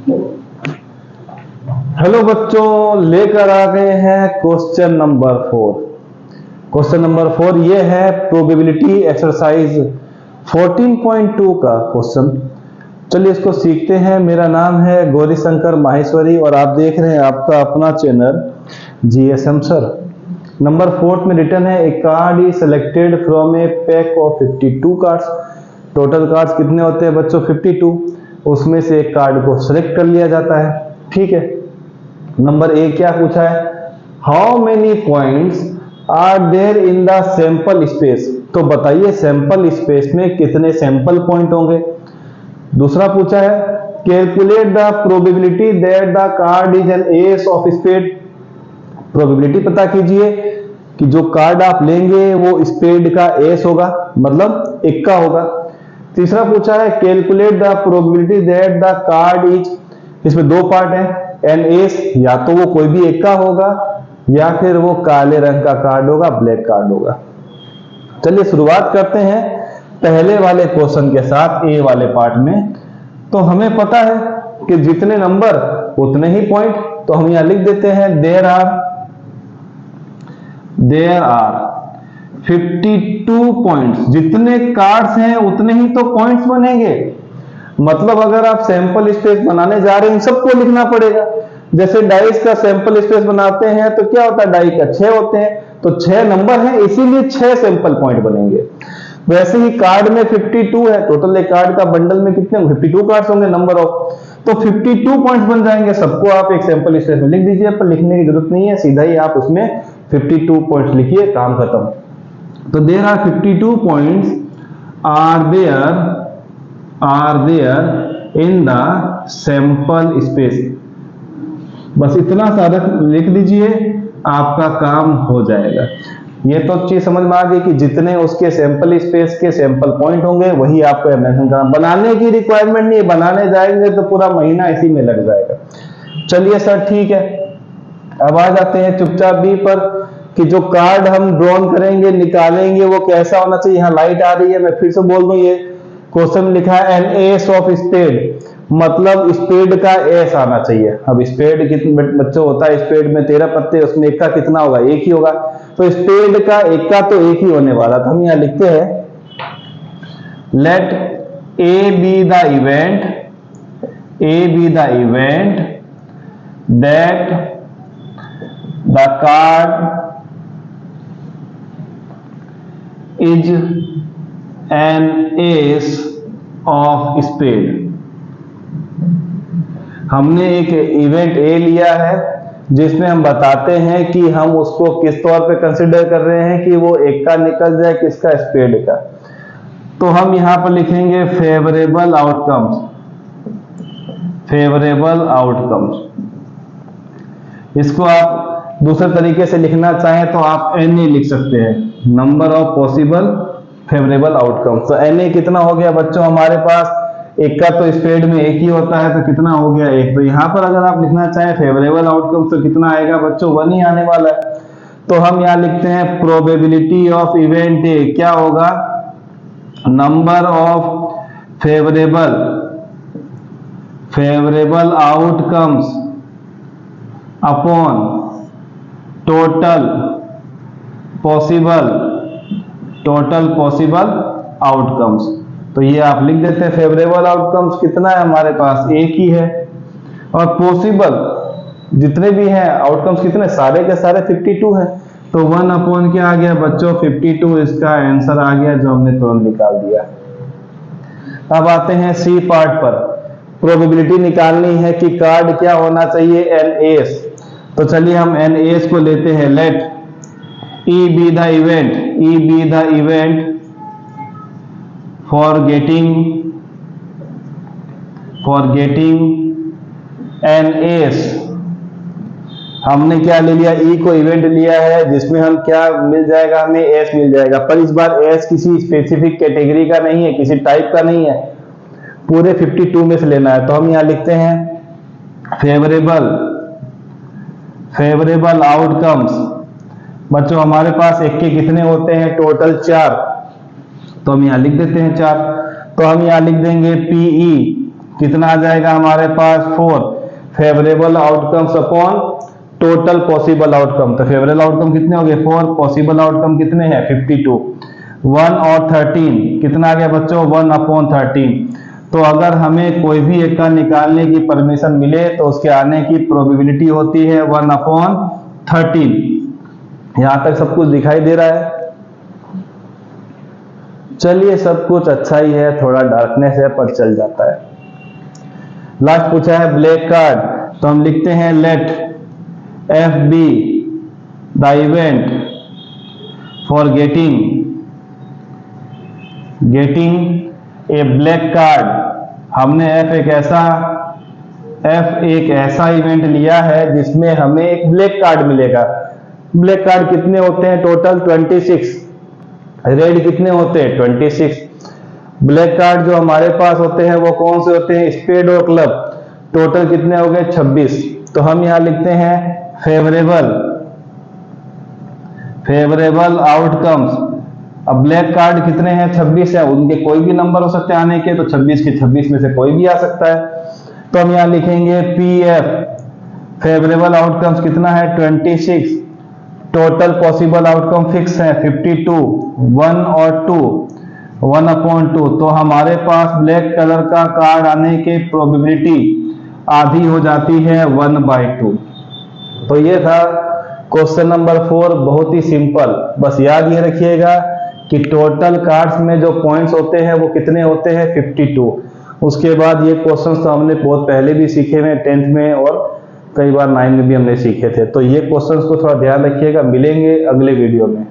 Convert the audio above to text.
Hello बच्चों, लेकर आ गए हैं क्वेश्चन नंबर 4। क्वेश्चन नंबर 4 ये है प्रोबेबिलिटी एक्सरसाइज 14.2 का क्वेश्चन। चलिए इसको सीखते हैं। मेरा नाम है गौरीशंकर माहेश्वरी और आप देख रहे हैं आपका अपना चैनल जीएसएम सर। नंबर 4 में रिटर्न है, a card is selected from a pack of 52 cards. Total cards कितने होते हैं बच्चों? 52। उसमें से एक कार्ड को सेलेक्ट कर लिया जाता है, ठीक है। नंबर ए क्या पूछा है? How many points are there in the sample space. तो बताइए सैंपल स्पेस में कितने सैंपल पॉइंट होंगे। दूसरा पूछा है calculate the probability that the card is an ace of spade. Probability पता कीजिए कि जो कार्ड आप लेंगे वो स्पेड का एस होगा, मतलब इक्का होगा। तीसरा पूछा है calculate the probability that the card is, इसमें दो पार्ट है, एन एस, या तो वो कोई भी इक्का होगा या फिर वो काले रंग का कार्ड होगा, ब्लैक कार्ड होगा। चलिए शुरुआत करते हैं पहले वाले क्वेश्चन के साथ, ए वाले पार्ट में। तो हमें पता है कि जितने नंबर उतने ही पॉइंट, तो हम यहां लिख देते हैं देयर आर 52 पॉइंट्स। जितने कार्ड्स हैं उतने ही तो पॉइंट्स बनेंगे। मतलब अगर आप सैंपल स्पेस बनाने जा रहे हैं सबको लिखना पड़ेगा। जैसे डाइस का सैंपल स्पेस बनाते हैं तो क्या होता है, डाई का 6 होते हैं, तो 6 नंबर हैं, इसीलिए 6 सैंपल पॉइंट बनेंगे। वैसे ही कार्ड में 52 है, टोटल एक कार्ड का बंडल में कितने 52 कार्ड्स होंगे, नंबर ऑफ, तो 52 पॉइंट्स बन जाएंगे। सबको आप एक सैंपल स्पेस में लिख दीजिए, पर लिखने की जरूरत नहीं है, सीधा ही आप उसमें 52 पॉइंट्स लिखिए, काम खत्म। तो there are 52 points are there in the sample space. बस इतना सारा लिख दीजिए, आपका काम हो जाएगा। ये तो चीज समझ में आ गई कि जितने उसके सैंपल स्पेस के सैंपल पॉइंट होंगे वही आपको मेंशन करना। बनाने की रिक्वायरमेंट नहीं है, बनाने जाएंगे तो पूरा महीना इसी में लग जाएगा। चलिए सर ठीक है, अब आ जाते हैं चुपचाप बी पर कि जो कार्ड हम ड्रॉन करेंगे, निकालेंगे, वो कैसा होना चाहिए। यहाँ लाइट आ रही है, मैं फिर से बोल दूं, ये क्वेश्चन में लिखा है एन एस ऑफ स्पेड, मतलब स्पेड का एस आना चाहिए। अब स्पेड कितने बच्चों होता है, स्पेड में 13 पत्ते, उसमें एक का कितना होगा, एक ही होगा, तो स्पेड का एक का तो एक ही होने वाला। तो हम यहां लिखते हैं let A be the event that the card is an ace of spade. हमने एक इवेंट ए लिया है जिसमें हम बताते हैं कि हम उसको किस तौर पे कंसिडर कर रहे हैं कि वो एक का निकल जाए, किसका, स्पेड का। तो हम यहां पर लिखेंगे फेवरेबल आउटकम्स। इसको आप दूसरे तरीके से लिखना चाहें तो आप NA लिख सकते हैं, number of possible favourable outcomes. तो NA कितना हो गया बच्चों हमारे पास, एक का तो स्पेड में एक ही होता है, तो कितना हो गया, एक। तो यहां पर अगर आप लिखना चाहें फेवरेबल आउटकम तो कितना आएगा बच्चों, 1 ही आने वाला है। तो हम यहां लिखते हैं प्रोबेबिलिटी ऑफ इवेंट ए क्या होगा, number of favourable outcomes upon total possible outcomes. तो ये आप लिख देते हैं फेवरेबल आउटकम्स कितना है हमारे पास, एक ही है, और पॉसिबल जितने भी हैं आउटकम्स कितने, सारे के सारे 52 है। तो 1 अपॉन क्या आ गया बच्चों, 52, इसका आंसर आ गया जो हमने तुरंत निकाल दिया। अब आते हैं सी पार्ट पर। प्रोबेबिलिटी निकालनी है कि कार्ड क्या होना चाहिए, NAS। तो चलिए हम NAS को लेते हैं, late E be the event for getting NAS। हमने क्या ले लिया, E को इवेंट लिया है जिसमें हम क्या मिल जाएगा, हमें S मिल जाएगा। पर इस बार S किसी स्पेसिफिक कैटेगरी का नहीं है, किसी टाइप का नहीं है, पूरे 52 में से लेना है। तो हम यहां लिखते हैं फेवरेबल आउटकम्स। बच्चों हमारे पास एक के कितने होते हैं, टोटल 4, तो हम यहां लिख देते हैं 4। तो हम यहां लिख देंगे PE कितना आ जाएगा हमारे पास 4 favourable outcomes upon total possible outcome. तो फेवरेबल आउटकम कितने हो गए 4, पॉसिबल आउटकम कितने हैं 52। 1 और 13 कितना आ गया बच्चों 1 अपॉन 13। तो अगर हमें कोई भी एक का निकालने की परमिशन मिले तो उसके आने की प्रोबेबिलिटी होती है 1 अपॉन 13। यहां तक सब कुछ दिखाई दे रहा है। चलिए सब कुछ अच्छा ही है, थोड़ा डार्कनेस है पर चल जाता है। लास्ट पूछा है ब्लैक कार्ड, तो हम लिखते हैं let F be the event for getting a black card. हमने एफ एक ऐसा इवेंट लिया है जिसमें हमें एक ब्लैक कार्ड मिलेगा। ब्लैक कार्ड कितने होते हैं टोटल 26, रेड कितने होते हैं 26। ब्लैक कार्ड जो हमारे पास होते हैं वो कौन से होते हैं स्पेड और क्लब, टोटल कितने हो गए 26। तो हम यहां लिखते हैं फेवरेबल आउटकम्स। अब ब्लैक कार्ड कितने हैं 26 है, उनके कोई भी नंबर हो सकते हैं आने के, तो 26 के 26 में से कोई भी आ सकता है। तो हम यहां लिखेंगे पी एफ फेवरेबल आउटकम्स कितना है 26, टोटल पॉसिबल आउटकम फिक्स है 52, 1 और 2, 1 अपॉन 2। तो हमारे पास ब्लैक कलर का कार्ड आने की प्रोबेबिलिटी आधी हो जाती है 1/2। तो ये था क्वेश्चन नंबर 4, बहुत ही सिंपल। बस याद ये रखिएगा कि टोटल कार्ड्स में जो पॉइंट्स होते हैं वो कितने होते हैं 52। उसके बाद ये क्वेश्चंस तो हमने बहुत पहले भी सीखे हुए 10th में और कई बार 9 में भी हमने सीखे थे। तो ये क्वेश्चंस को थोड़ा ध्यान रखिएगा। मिलेंगे अगले वीडियो में।